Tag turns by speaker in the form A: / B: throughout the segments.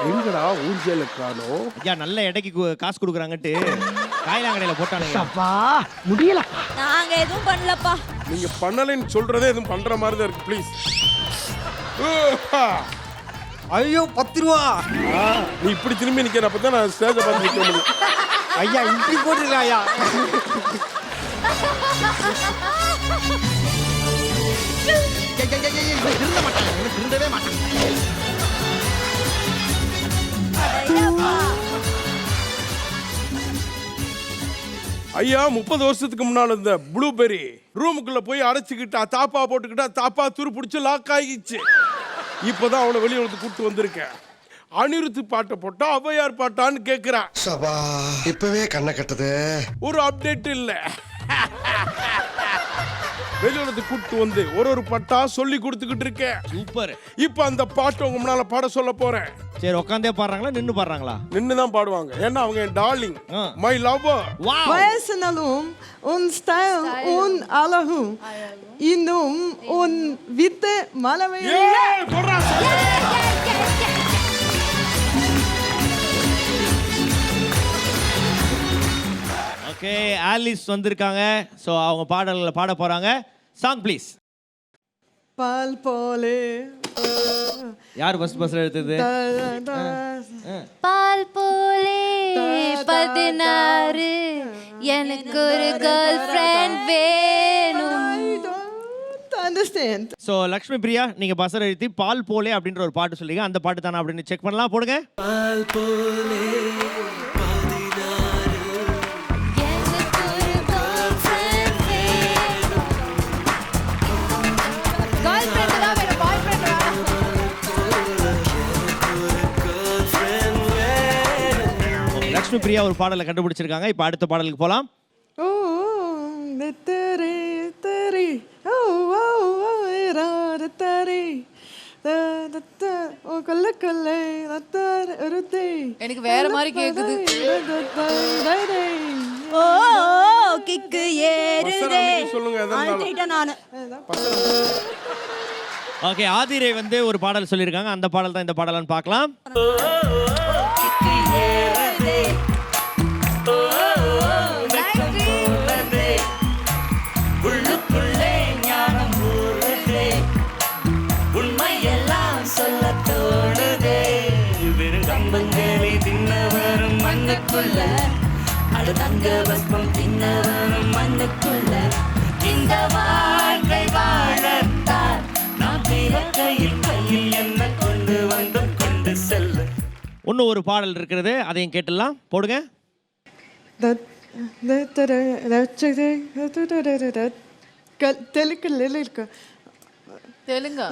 A: எங்கடா ஊர்ஜில காணோம்?
B: ஐயா நல்ல எடைக்கு காசு கொடுக்குறாங்கட்டு காயிலாங்கடையில போட்டானுங்க.
C: அப்பா முடியல.
D: நாங்க எதுவும் பண்ணலப்பா.
A: நீங்க பண்ணலைன்னு சொல்றதே எதுவும் பண்ற மாதிரி தான் இருக்கு. ப்ளீஸ்.
C: ஐயோ 10 ரூபா.
A: நீ இப்படி திரும்பி நிக்கிற அப்பதான் நான் ஸ்டேஜை பார்த்து நிக்க முடியும்.
C: ஐயா இப்படி போட்டுருக்கா ஐயா. திருந்த மாட்டாங்க, திருந்தவே மாட்டாங்க.
A: ஐயா 30 வருஷத்துக்கு முன்னால இந்த ப்ளூபெரி ரூமுக்குள்ள போய் அடைச்சுக்கிட்டா தாப்பா போட்டுக்கிட்டா தாப்பா துரு பிடிச்சு லாக் ஆகிச்சு. இப்பதான் அவனை வெளியே வந்து கூப்பிட்டு வந்திருக்கேன். அனிருத்து பாட்டை போட்டா அவையார் பாட்டான்னு கேட்கிறான்.
E: சபா இப்பவே கண்ணை கட்டுது.
A: ஒரு அப்டேட் இல்ல. வெளியோட கூட்டு வந்து ஒரு பாட்டா சொல்லி கொடுத்துக்கிட்டு இருக்கேன்.
B: சூப்பர்.
A: இப்ப அந்த பாட்டு உங்க முன்னால பாட சொல்ல போறேன்.
B: சரி உட்காந்தே பாடுறாங்களா நின்னு பாடுறாங்களா?
A: நின்னுதான் பாடுவாங்க. ஏன்னா அவங்க என் darling, my lover.
B: Wow.
F: Vajsenalum, un style, un alahum, inum, un vite malaveri.
B: Okay Alice வந்திருக்காங்க. ஸோ அவங்க பாடல்களை பாட போறாங்க. Song please.
F: Pal pole.
B: யார் ஃபர்ஸ்ட் பஸ்ல எடுத்தது?
D: பால் போலே 16 எனக்கு ஒரு கேர்ள் ஃப்ரெண்ட் வேணும்.
F: I don't understand.
B: So Lakshmi Priya நீங்க பஸ்ஸர் எழுதி பால் போலே அப்படின்ற ஒரு பாட்டு சொல்லிங்க. அந்த பாட்டு தானே அப்படின்னு செக் பண்ணலாம். போடுங்க.
D: எனக்கு ஒரு கேர்ள் ஃப்ரெண்ட் வேணும். கேர்ள் ஃப்ரெண்ட் தான் வேணும், பாய் ஃப்ரெண்ட் வேணும்.
B: லக்ஷ்மி பிரியா ஒரு பாடலை கண்டுபிடிச்சிருக்காங்க. இப்போ அடுத்த பாடலுக்கு போலாம்.
F: Oh, the tere tere. Oh, oh, oh, era the tere. Da oh kolle kolle da tere urute.
G: எனக்கு வேற மாதிரி கேக்குது.
D: ஓ கிக்கு ஏறுதே.
A: சொல்லுங்க
D: ஆல்டைட்டா நானு.
B: ஓகே ஆதிரே வந்து ஒரு பாடல் சொல்லியிருக்காங்க. அந்த பாடல் தான் இந்த பாடலான்னு பார்க்கலாம்.
D: கிக்கு ஏறுதே. உள்ளுக்குள்ளே ஞானம் ஊறுதே. உண்மையெல்லாம் சொல்ல தோணுதே. வெறுங்கம்பங்களி தின்ன வரும் மண்ணுக்குள்ள அடுத்தங்க பஸ்பம் தின்ன வரும் மண்ணுக்குள்ள இந்த வாழ்க்கை வாழத்தான் நான் பிறக்கையில் கையில் என்ன கொண்டு வந்து கொண்டு செல்ல.
B: இன்னும் ஒரு பாடல் இருக்கிறது, அதையும் கேட்டுடலாம். போடுங்க.
F: தெலுங்கு
G: தெலுங்கா?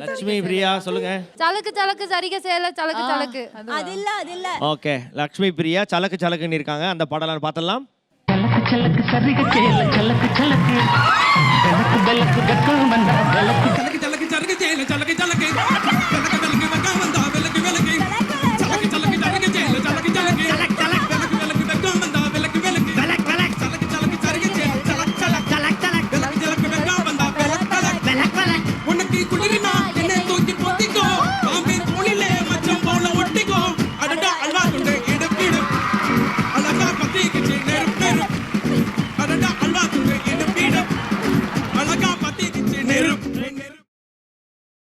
B: லட்சுமி பிரியா சொல்லுங்க.
D: சலக்கு சலக்கு சரிக சேல சலக்கு சலக்கு. அது இல்ல.
B: ஓகே லட்சுமி பிரியா சலக்கு சலக்குன்னு இருக்காங்க. அந்த பாடலான்னு பார்த்தலாம்.
H: చలకు చలకు సరిగ చేల చలకు చలకు బెలకు బెలకు గట్టు మంద బెలకు